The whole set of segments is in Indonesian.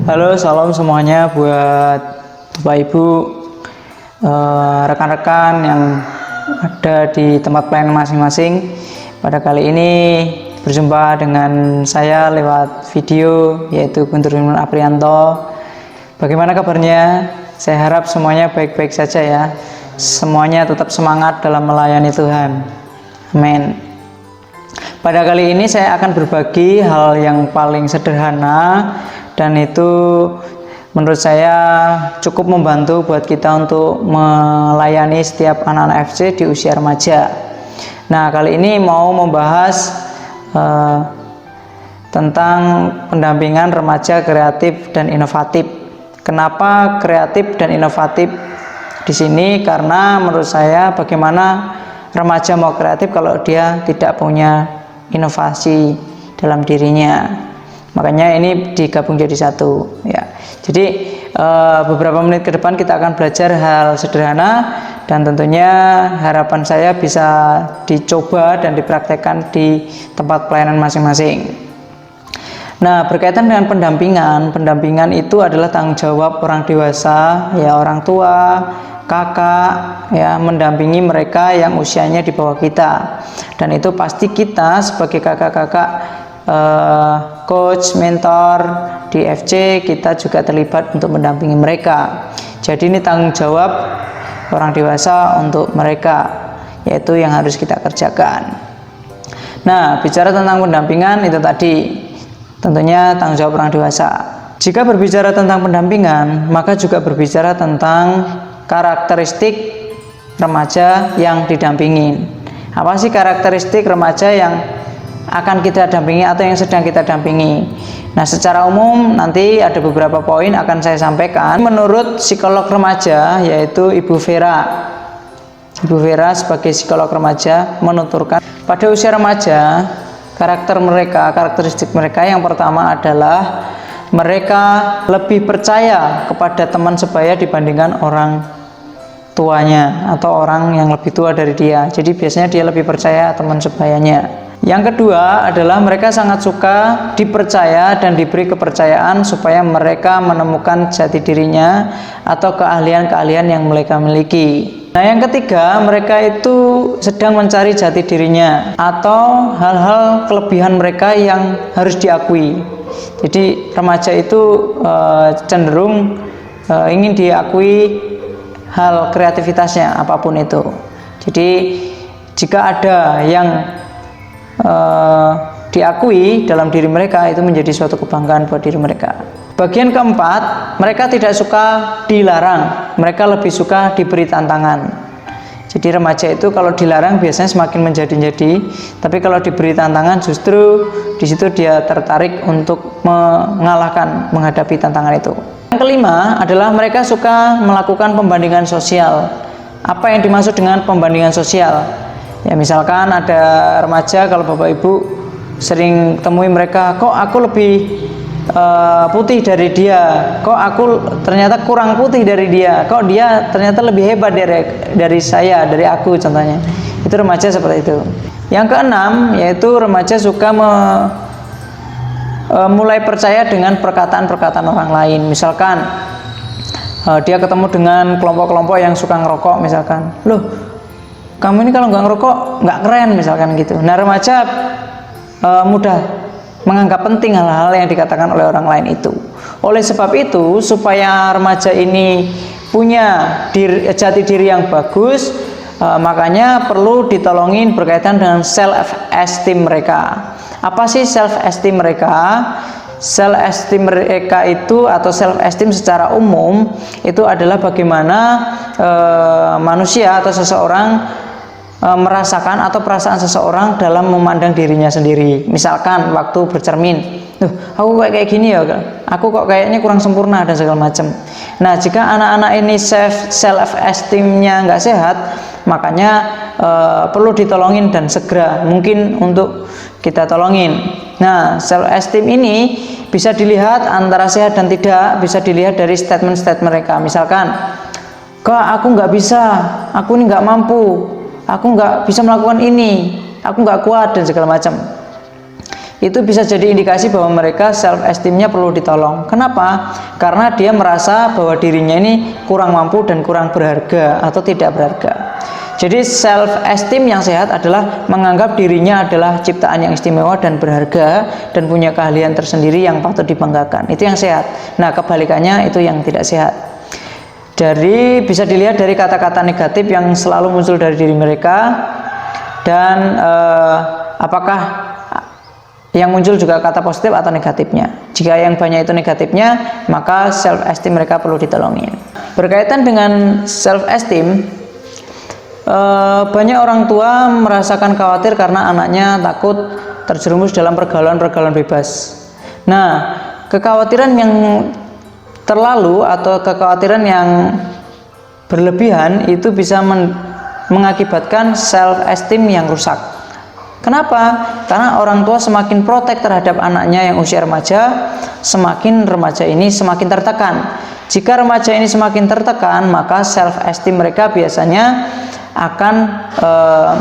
Halo, salam semuanya buat Bapak Ibu, rekan-rekan yang ada di tempat pelayanan masing-masing. Pada kali ini berjumpa dengan saya lewat video, yaitu Guntur Aprianto. Bagaimana kabarnya? Saya harap semuanya baik-baik saja ya. Semuanya tetap semangat dalam melayani Tuhan. Amin. Pada kali ini saya akan berbagi hal yang paling sederhana, dan itu menurut saya cukup membantu buat kita untuk melayani setiap anak-anak FC di usia remaja. Nah, kali ini mau membahas tentang pendampingan remaja kreatif dan inovatif. Kenapa kreatif dan inovatif di sini? Karena menurut saya bagaimana remaja mau kreatif kalau dia tidak punya inovasi dalam dirinya. Makanya ini digabung jadi satu ya. Jadi beberapa menit ke depan kita akan belajar hal sederhana, dan tentunya harapan saya bisa dicoba dan dipraktekkan di tempat pelayanan masing-masing. Nah, berkaitan dengan pendampingan itu adalah tanggung jawab orang dewasa ya, orang tua, kakak ya, mendampingi mereka yang usianya di bawah kita. Dan itu pasti kita sebagai kakak-kakak, coach, mentor di FC, kita juga terlibat untuk mendampingi mereka. Jadi ini tanggung jawab orang dewasa untuk mereka, yaitu yang harus kita kerjakan. Nah, bicara tentang pendampingan itu tadi tentunya tanggung jawab orang dewasa. Jika berbicara tentang pendampingan, maka juga berbicara tentang karakteristik remaja yang didampingin. Apa sih karakteristik remaja yang akan kita dampingi atau yang sedang kita dampingi? Nah, secara umum nanti ada beberapa poin akan saya sampaikan. Menurut psikolog remaja, yaitu Ibu Vera. Ibu Vera sebagai psikolog remaja menuturkan pada usia remaja, karakteristik mereka yang pertama adalah mereka lebih percaya kepada teman sebaya dibandingkan orang tuanya atau orang yang lebih tua dari dia. Jadi biasanya dia lebih percaya teman sebayanya. Yang kedua adalah mereka sangat suka dipercaya dan diberi kepercayaan supaya mereka menemukan jati dirinya atau keahlian-keahlian yang mereka miliki. Nah, yang ketiga, mereka itu sedang mencari jati dirinya atau hal-hal kelebihan mereka yang harus diakui. Jadi remaja itu cenderung ingin diakui hal kreativitasnya apapun itu. Jadi jika ada yang diakui dalam diri mereka, itu menjadi suatu kebanggaan buat diri mereka. Bagian keempat, mereka tidak suka dilarang, mereka lebih suka diberi tantangan. Jadi remaja itu kalau dilarang biasanya semakin menjadi-jadi, tapi kalau diberi tantangan justru di situ dia tertarik untuk menghadapi tantangan itu. Yang kelima adalah mereka suka melakukan pembandingan sosial. Apa yang dimaksud dengan pembandingan sosial? Ya, misalkan ada remaja, kalau Bapak Ibu sering temui mereka, kok aku lebih putih dari dia, kok aku ternyata kurang putih dari dia, kok dia ternyata lebih hebat dari saya, dari aku, contohnya. Itu remaja seperti itu. Yang keenam, yaitu remaja suka mulai percaya dengan perkataan-perkataan orang lain. Misalkan dia ketemu dengan kelompok-kelompok yang suka ngerokok, misalkan, loh, kamu ini kalau nggak ngerokok nggak keren, misalkan gitu. Nah, remaja mudah menganggap penting hal-hal yang dikatakan oleh orang lain itu. Oleh sebab itu, supaya remaja ini punya jati diri yang bagus, makanya perlu ditolongin berkaitan dengan self esteem mereka. Apa sih self esteem mereka? Self esteem mereka itu, atau self esteem secara umum itu adalah bagaimana manusia atau seseorang merasakan atau perasaan seseorang dalam memandang dirinya sendiri. Misalkan waktu bercermin, aku kayak gini ya, aku kok kayaknya kurang sempurna dan segala macam. Nah, jika anak-anak ini self esteemnya nggak sehat, makanya perlu ditolongin dan segera mungkin untuk kita tolongin. Nah, self esteem ini bisa dilihat antara sehat dan tidak, bisa dilihat dari statement-statement mereka. Misalkan, kak, aku nggak bisa, aku ini nggak mampu, aku nggak bisa melakukan ini, aku nggak kuat dan segala macam. itu bisa jadi indikasi bahwa mereka self esteemnya perlu ditolong. Kenapa? Karena dia merasa bahwa dirinya ini kurang mampu dan kurang berharga atau tidak berharga. Jadi self esteem yang sehat adalah menganggap dirinya adalah ciptaan yang istimewa dan berharga dan punya keahlian tersendiri yang patut dibanggakan. Itu yang sehat. Nah, kebalikannya itu yang tidak sehat. Bisa dilihat dari kata-kata negatif yang selalu muncul dari diri mereka, dan apakah yang muncul juga kata positif atau negatifnya. Jika yang banyak itu negatifnya, maka self esteem mereka perlu ditolongin. Berkaitan dengan self esteem, banyak orang tua merasakan khawatir karena anaknya takut terjerumus dalam pergaulan-pergaulan bebas. Nah, kekhawatiran yang terlalu atau kekhawatiran yang berlebihan itu bisa mengakibatkan self esteem yang rusak. Kenapa? Karena orang tua semakin protek terhadap anaknya yang usia remaja, semakin remaja ini semakin tertekan. Jika remaja ini semakin tertekan, maka self esteem mereka biasanya akan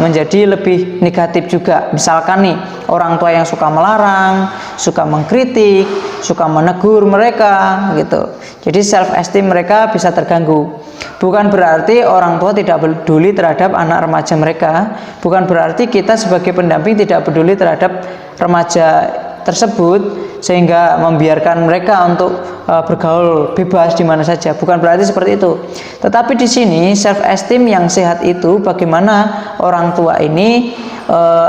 menjadi lebih negatif juga. Misalkan nih, orang tua yang suka melarang, suka mengkritik, suka menegur mereka gitu. Jadi self esteem mereka bisa terganggu. Bukan berarti orang tua tidak peduli terhadap anak remaja mereka. Bukan berarti kita sebagai pendamping tidak peduli terhadap remaja tersebut sehingga membiarkan mereka untuk bergaul bebas di mana saja. Bukan berarti seperti itu. Tetapi di sini self esteem yang sehat itu bagaimana orang tua ini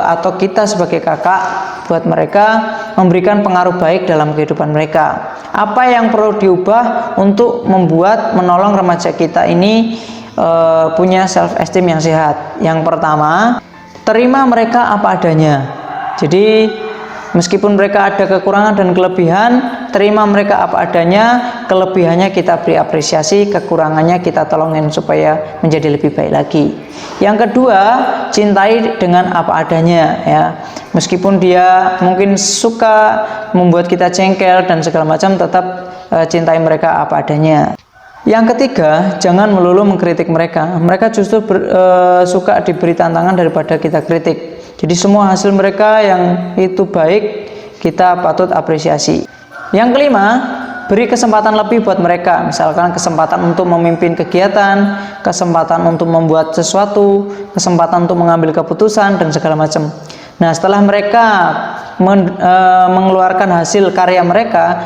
atau kita sebagai kakak buat mereka memberikan pengaruh baik dalam kehidupan mereka. Apa yang perlu diubah untuk menolong remaja kita ini punya self esteem yang sehat? Yang pertama, terima mereka apa adanya. Jadi meskipun mereka ada kekurangan dan kelebihan, terima mereka apa adanya. Kelebihannya kita beri apresiasi, kekurangannya kita tolongin supaya menjadi lebih baik lagi. Yang kedua, cintai dengan apa adanya ya. Meskipun dia mungkin suka membuat kita jengkel dan segala macam, tetap cintai mereka apa adanya. Yang ketiga, jangan melulu mengkritik mereka. Mereka justru suka diberi tantangan daripada kita kritik. Jadi semua hasil mereka yang itu baik, kita patut apresiasi. Yang kelima, beri kesempatan lebih buat mereka. Misalkan kesempatan untuk memimpin kegiatan, kesempatan untuk membuat sesuatu, kesempatan untuk mengambil keputusan, dan segala macam. Nah, setelah mereka mengeluarkan hasil karya mereka,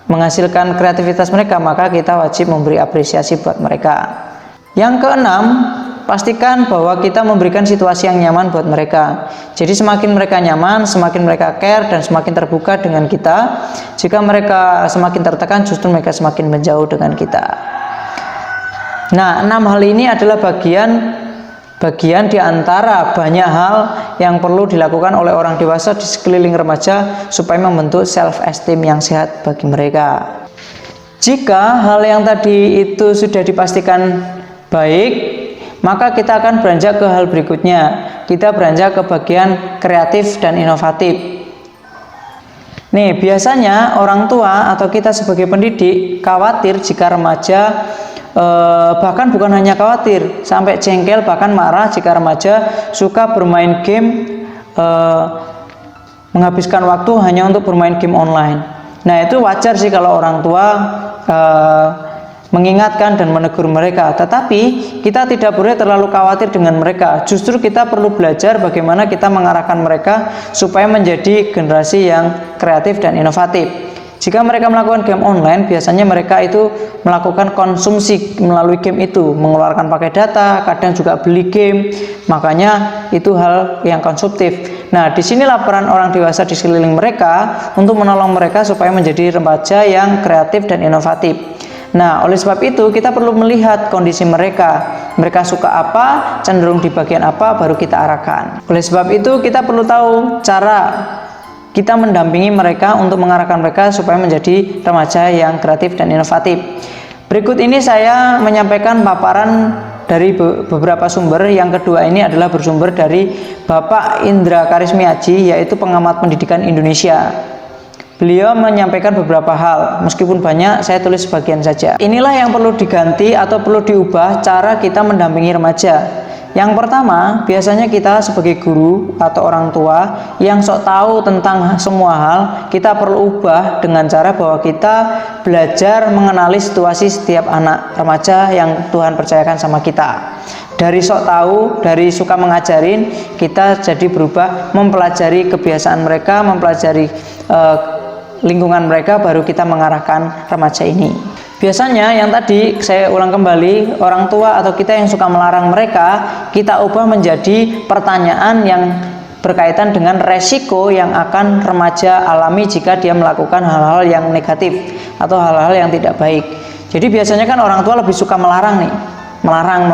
menghasilkan kreativitas mereka, maka kita wajib memberi apresiasi buat mereka. Yang keenam, pastikan bahwa kita memberikan situasi yang nyaman buat mereka. Jadi semakin mereka nyaman, semakin mereka care dan semakin terbuka dengan kita. Jika mereka semakin tertekan, justru mereka semakin menjauh dengan kita. Nah, 6 hal ini adalah bagian di antara banyak hal yang perlu dilakukan oleh orang dewasa di sekeliling remaja supaya membentuk self esteem yang sehat bagi mereka. Jika hal yang tadi itu sudah dipastikan baik, maka kita akan beranjak ke hal berikutnya. Kita beranjak ke bagian kreatif dan inovatif. Nih, biasanya orang tua atau kita sebagai pendidik khawatir jika remaja, bahkan bukan hanya khawatir, sampai jengkel bahkan marah jika remaja suka bermain game, menghabiskan waktu hanya untuk bermain game online. Nah, itu wajar sih kalau orang tua mengingatkan dan menegur mereka, tetapi kita tidak boleh terlalu khawatir dengan mereka. Justru kita perlu belajar bagaimana kita mengarahkan mereka supaya menjadi generasi yang kreatif dan inovatif. Jika mereka melakukan game online, biasanya mereka itu melakukan konsumsi melalui game itu, mengeluarkan pakai data, kadang juga beli game. Makanya itu hal yang konsumtif. Nah, di sinilah peran orang dewasa di sekeliling mereka untuk menolong mereka supaya menjadi remaja yang kreatif dan inovatif. Nah, oleh sebab itu kita perlu melihat kondisi mereka. Mereka suka apa, cenderung di bagian apa, baru kita arahkan. Oleh sebab itu kita perlu tahu cara kita mendampingi mereka untuk mengarahkan mereka supaya menjadi remaja yang kreatif dan inovatif. Berikut ini saya menyampaikan paparan dari beberapa sumber. Yang kedua ini adalah bersumber dari Bapak Indra Karismiaji, yaitu pengamat pendidikan Indonesia. Beliau menyampaikan beberapa hal, meskipun banyak, saya tulis sebagian saja. Inilah yang perlu diganti atau perlu diubah cara kita mendampingi remaja. Yang pertama, biasanya kita sebagai guru atau orang tua yang sok tahu tentang semua hal, kita perlu ubah dengan cara bahwa kita belajar mengenali situasi setiap anak remaja yang Tuhan percayakan sama kita. Dari sok tahu, dari suka mengajarin, kita jadi berubah mempelajari kebiasaan mereka, mempelajari lingkungan mereka, baru kita mengarahkan remaja ini. Biasanya yang tadi saya ulang kembali, orang tua atau kita yang suka melarang mereka, kita ubah menjadi pertanyaan yang berkaitan dengan resiko yang akan remaja alami jika dia melakukan hal-hal yang negatif atau hal-hal yang tidak baik. Jadi biasanya kan orang tua lebih suka melarang nih, melarang.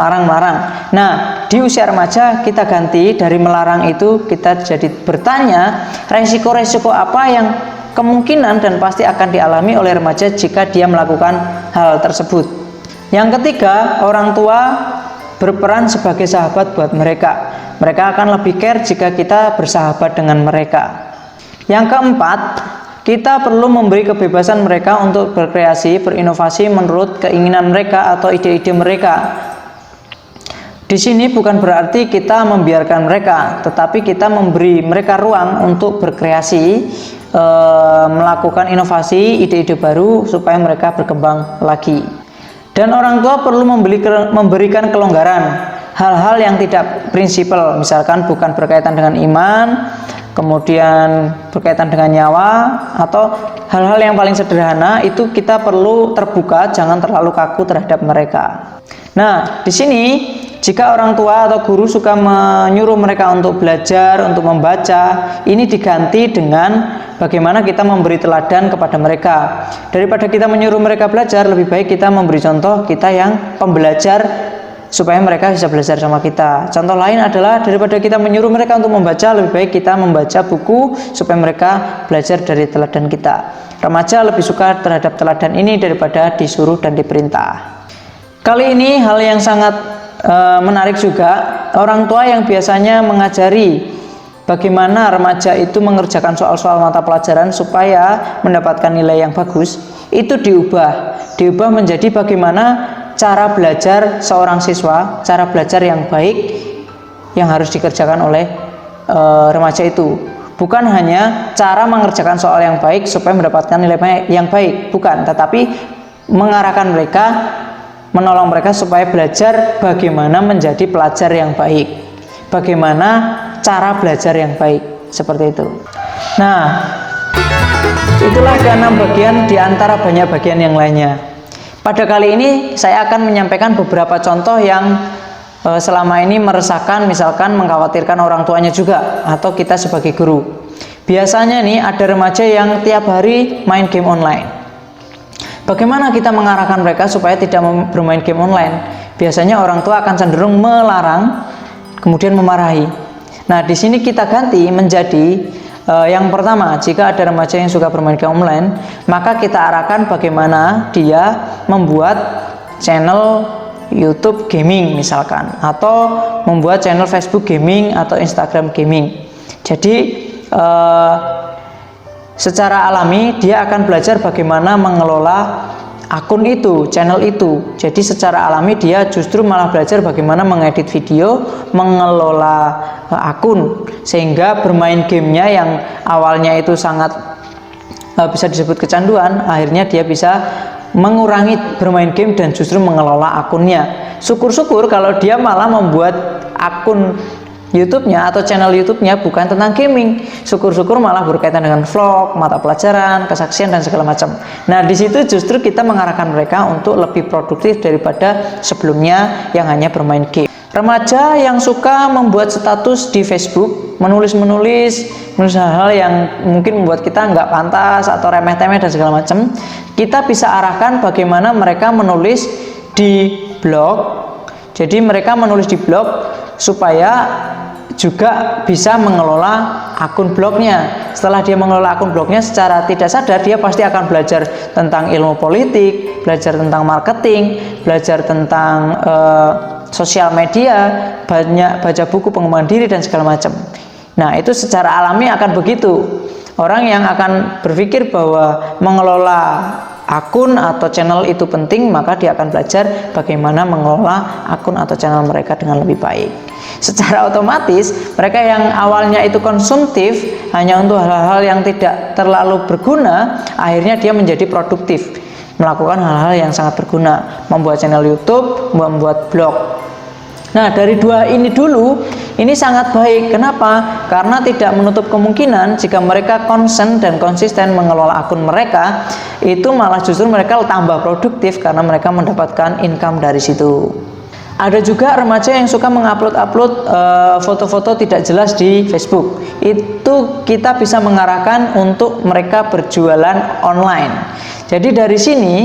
Nah, di usia remaja kita ganti dari melarang itu, kita jadi bertanya resiko-resiko apa yang kemungkinan dan pasti akan dialami oleh remaja jika dia melakukan hal tersebut. Yang ketiga, orang tua berperan sebagai sahabat buat mereka. Mereka akan lebih care jika kita bersahabat dengan mereka. Yang keempat, kita perlu memberi kebebasan mereka untuk berkreasi, berinovasi menurut keinginan mereka atau ide-ide mereka. Di sini bukan berarti kita membiarkan mereka, tetapi kita memberi mereka ruang untuk berkreasi, melakukan inovasi, ide-ide baru supaya mereka berkembang lagi. Dan orang tua perlu memberikan kelonggaran hal-hal yang tidak prinsipal, misalkan bukan berkaitan dengan iman, kemudian berkaitan dengan nyawa, atau hal-hal yang paling sederhana itu kita perlu terbuka, jangan terlalu kaku terhadap mereka. Nah, di sini jika orang tua atau guru suka menyuruh mereka untuk belajar, untuk membaca, ini diganti dengan bagaimana kita memberi teladan kepada mereka. Daripada kita menyuruh mereka belajar, lebih baik kita memberi contoh, kita yang pembelajar, supaya mereka bisa belajar sama kita. Contoh lain adalah daripada kita menyuruh mereka untuk membaca, lebih baik kita membaca buku supaya mereka belajar dari teladan kita. Remaja lebih suka terhadap teladan ini daripada disuruh dan diperintah. Kali ini hal yang sangat menarik juga, orang tua yang biasanya mengajari bagaimana remaja itu mengerjakan soal-soal mata pelajaran supaya mendapatkan nilai yang bagus, itu diubah menjadi bagaimana cara belajar seorang siswa, cara belajar yang baik yang harus dikerjakan oleh remaja itu. Bukan hanya cara mengerjakan soal yang baik supaya mendapatkan nilai yang baik, bukan, tetapi mengarahkan mereka, menolong mereka supaya belajar bagaimana menjadi pelajar yang baik, bagaimana cara belajar yang baik, seperti itu. Nah, itulah ke-6 bagian di antara banyak bagian yang lainnya. Pada kali ini saya akan menyampaikan beberapa contoh yang selama ini meresahkan, misalkan mengkhawatirkan orang tuanya juga atau kita sebagai guru. Biasanya nih ada remaja yang tiap hari main game online. Bagaimana kita mengarahkan mereka supaya tidak bermain game online? Biasanya orang tua akan cenderung melarang, kemudian memarahi. Nah, di sini kita ganti menjadi yang pertama, jika ada remaja yang suka bermain game online, maka kita arahkan bagaimana dia membuat channel YouTube gaming misalkan, atau membuat channel Facebook gaming atau Instagram gaming. Jadi secara alami dia akan belajar bagaimana mengelola akun itu, channel itu. Jadi secara alami dia justru malah belajar bagaimana mengedit video, mengelola akun, sehingga bermain gamenya yang awalnya itu sangat bisa disebut kecanduan, akhirnya dia bisa mengurangi bermain game dan justru mengelola akunnya. Syukur-syukur kalau dia malah membuat akun YouTube-nya atau channel YouTube-nya bukan tentang gaming. Syukur-syukur malah berkaitan dengan vlog, mata pelajaran, kesaksian dan segala macam. Nah, di situ justru kita mengarahkan mereka untuk lebih produktif daripada sebelumnya yang hanya bermain game. Remaja yang suka membuat status di Facebook, menulis hal-hal yang mungkin membuat kita nggak pantas atau remeh-temeh dan segala macam, kita bisa arahkan bagaimana mereka menulis di blog. Jadi mereka menulis di blog supaya juga bisa mengelola akun blognya. Setelah dia mengelola akun blognya, secara tidak sadar dia pasti akan belajar tentang ilmu politik, belajar tentang marketing, belajar tentang sosial media, banyak baca buku pengembangan diri dan segala macam. Nah, itu secara alami akan begitu. Orang yang akan berpikir bahwa mengelola akun atau channel itu penting, maka dia akan belajar bagaimana mengelola akun atau channel mereka dengan lebih baik. Secara otomatis mereka yang awalnya itu konsumtif hanya untuk hal-hal yang tidak terlalu berguna, akhirnya dia menjadi produktif, melakukan hal-hal yang sangat berguna, membuat channel YouTube, membuat blog. Nah, dari dua ini dulu, ini sangat baik. Kenapa? Karena tidak menutup kemungkinan jika mereka konsen dan konsisten mengelola akun mereka, itu malah justru mereka tambah produktif karena mereka mendapatkan income dari situ. Ada juga remaja yang suka mengupload foto-foto tidak jelas di Facebook. Itu kita bisa mengarahkan untuk mereka berjualan online. Jadi dari sini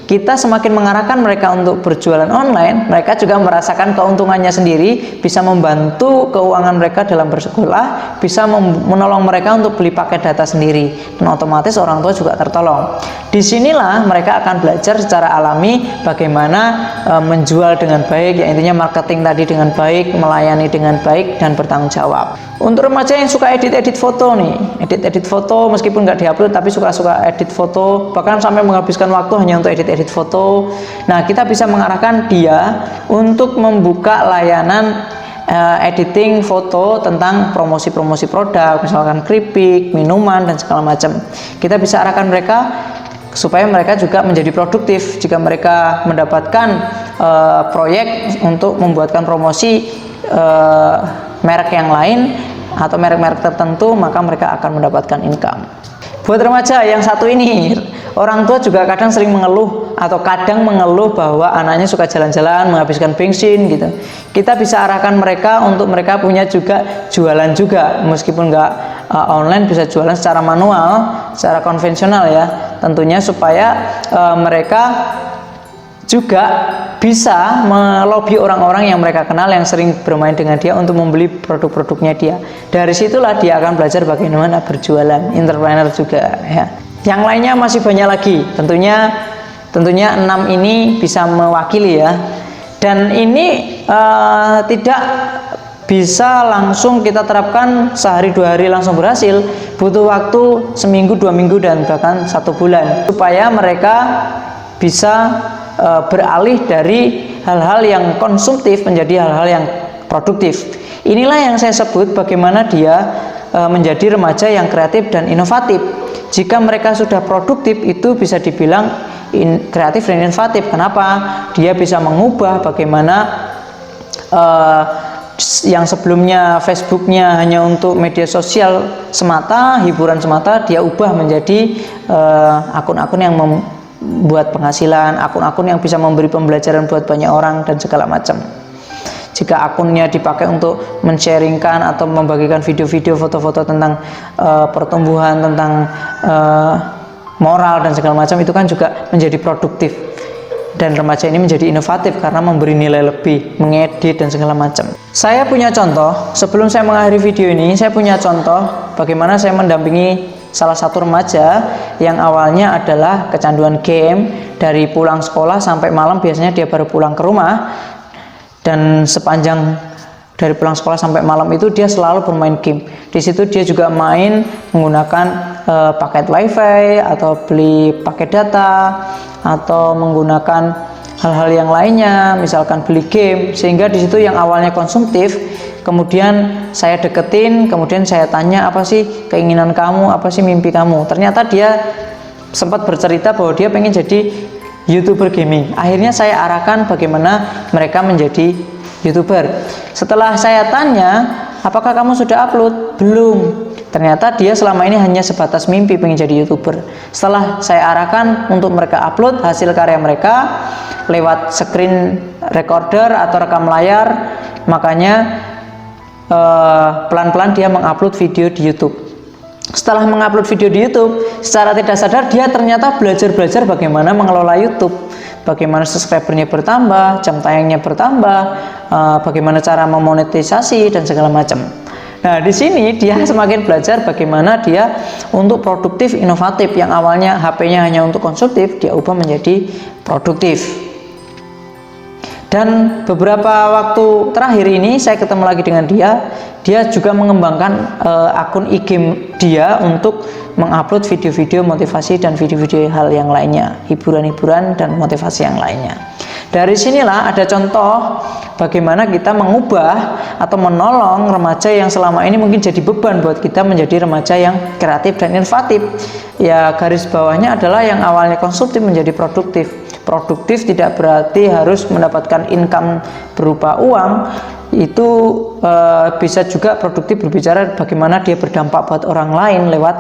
kita semakin mengarahkan mereka untuk berjualan online, mereka juga merasakan keuntungannya sendiri, bisa membantu keuangan mereka dalam bersekolah, bisa menolong mereka untuk beli paket data sendiri, dan otomatis orang tua juga tertolong. Disinilah mereka akan belajar secara alami bagaimana menjual dengan baik, ya intinya marketing tadi dengan baik, melayani dengan baik, dan bertanggung jawab. Untuk remaja yang suka edit-edit foto nih, edit-edit foto meskipun nggak diupload tapi suka-suka edit foto, bahkan sampai menghabiskan waktu hanya untuk edit foto. Nah, kita bisa mengarahkan dia untuk membuka layanan editing foto tentang promosi-promosi produk, misalkan keripik, minuman, dan segala macam. Kita bisa arahkan mereka supaya mereka juga menjadi produktif. Jika mereka mendapatkan proyek untuk membuatkan promosi merek yang lain atau merek-merek tertentu, maka mereka akan mendapatkan income. Buat remaja yang satu ini, orang tua juga kadang sering mengeluh atau kadang mengeluh bahwa anaknya suka jalan-jalan, menghabiskan bensin gitu. Kita bisa arahkan mereka untuk mereka punya juga jualan juga, meskipun nggak online, bisa jualan secara manual, secara konvensional ya, tentunya supaya mereka juga bisa melobi orang-orang yang mereka kenal yang sering bermain dengan dia untuk membeli produk-produknya dia. Dari situlah dia akan belajar bagaimana berjualan, entrepreneur juga ya. Yang lainnya masih banyak lagi. Tentunya 6 ini bisa mewakili ya. Dan ini tidak bisa langsung kita terapkan sehari 2 hari langsung berhasil. Butuh waktu seminggu, 2 minggu, dan bahkan 1 bulan supaya mereka bisa beralih dari hal-hal yang konsumtif menjadi hal-hal yang produktif. Inilah yang saya sebut bagaimana dia menjadi remaja yang kreatif dan inovatif. Jika mereka sudah produktif, itu bisa dibilang kreatif dan inovatif. Kenapa? Dia bisa mengubah bagaimana yang sebelumnya Facebooknya hanya untuk media sosial semata, hiburan semata, dia ubah menjadi akun-akun yang buat penghasilan, akun-akun yang bisa memberi pembelajaran buat banyak orang dan segala macam. Jika akunnya dipakai untuk men-sharingkan atau membagikan video-video, foto-foto tentang pertumbuhan, tentang moral dan segala macam, itu kan juga menjadi produktif. Dan remaja ini menjadi inovatif karena memberi nilai lebih, mengedit dan segala macam. Saya punya contoh, sebelum saya mengakhiri video ini, saya punya contoh bagaimana saya mendampingi salah satu remaja yang awalnya adalah kecanduan game. Dari pulang sekolah sampai malam biasanya dia baru pulang ke rumah, dan sepanjang dari pulang sekolah sampai malam itu dia selalu bermain game. Di situ dia juga main menggunakan paket wifi atau beli paket data atau menggunakan hal-hal yang lainnya, misalkan beli game. Sehingga di situ yang awalnya konsumtif, kemudian saya deketin, kemudian saya tanya, apa sih keinginan kamu, apa sih mimpi kamu. Ternyata dia sempat bercerita bahwa dia pengen jadi YouTuber gaming. Akhirnya saya arahkan bagaimana mereka menjadi YouTuber. Setelah saya tanya, apakah kamu sudah upload? Belum. Ternyata dia selama ini hanya sebatas mimpi pengen jadi YouTuber. Setelah saya arahkan untuk mereka upload hasil karya mereka lewat screen recorder atau rekam layar, makanya pelan-pelan dia mengupload video di YouTube. Setelah mengupload video di YouTube, secara tidak sadar dia ternyata belajar bagaimana mengelola YouTube, bagaimana subscribernya bertambah, jam tayangnya bertambah, bagaimana cara memonetisasi dan segala macam. Nah, di sini dia semakin belajar bagaimana dia untuk produktif, inovatif. Yang awalnya HP-nya hanya untuk konsumtif, dia ubah menjadi produktif. Dan beberapa waktu terakhir ini saya ketemu lagi dengan dia. Dia juga mengembangkan akun IG dia untuk mengupload video-video motivasi dan video-video hal yang lainnya, hiburan-hiburan dan motivasi yang lainnya. Dari sinilah ada contoh bagaimana kita mengubah atau menolong remaja yang selama ini mungkin jadi beban buat kita menjadi remaja yang kreatif dan inovatif. Ya, garis bawahnya adalah yang awalnya konsumtif menjadi produktif. Produktif tidak berarti harus mendapatkan income berupa uang. Itu bisa juga produktif berbicara bagaimana dia berdampak buat orang lain lewat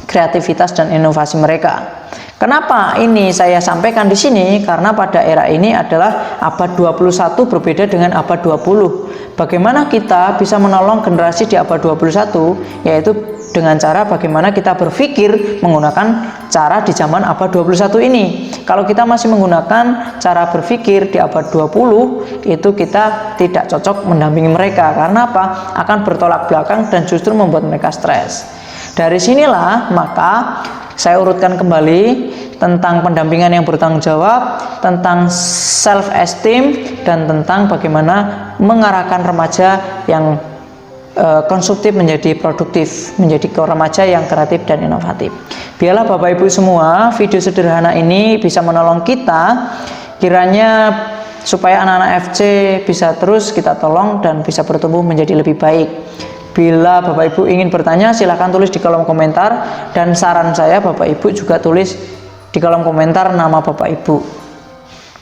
kreativitas dan inovasi mereka. Kenapa ini saya sampaikan di sini? Karena pada era ini adalah abad 21 berbeda dengan abad 20. Bagaimana kita bisa menolong generasi di abad 21? Yaitu dengan cara bagaimana kita berpikir menggunakan cara di zaman abad 21 ini. Kalau kita masih menggunakan cara berpikir di abad 20, itu kita tidak cocok mendampingi mereka. Karena apa? Akan bertolak belakang dan justru membuat mereka stres. Dari sinilah maka saya urutkan kembali tentang pendampingan yang bertanggung jawab, tentang self esteem, dan tentang bagaimana mengarahkan remaja yang konsumtif menjadi produktif, menjadi remaja yang kreatif dan inovatif. Biarlah Bapak Ibu semua, video sederhana ini bisa menolong kita, kiranya supaya anak-anak FC bisa terus kita tolong dan bisa bertumbuh menjadi lebih baik. Bila Bapak Ibu ingin bertanya, silahkan tulis di kolom komentar, dan saran saya Bapak Ibu juga tulis di kolom komentar nama Bapak Ibu.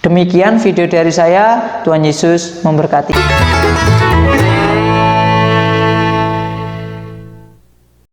Demikian video dari saya, Tuhan Yesus memberkati.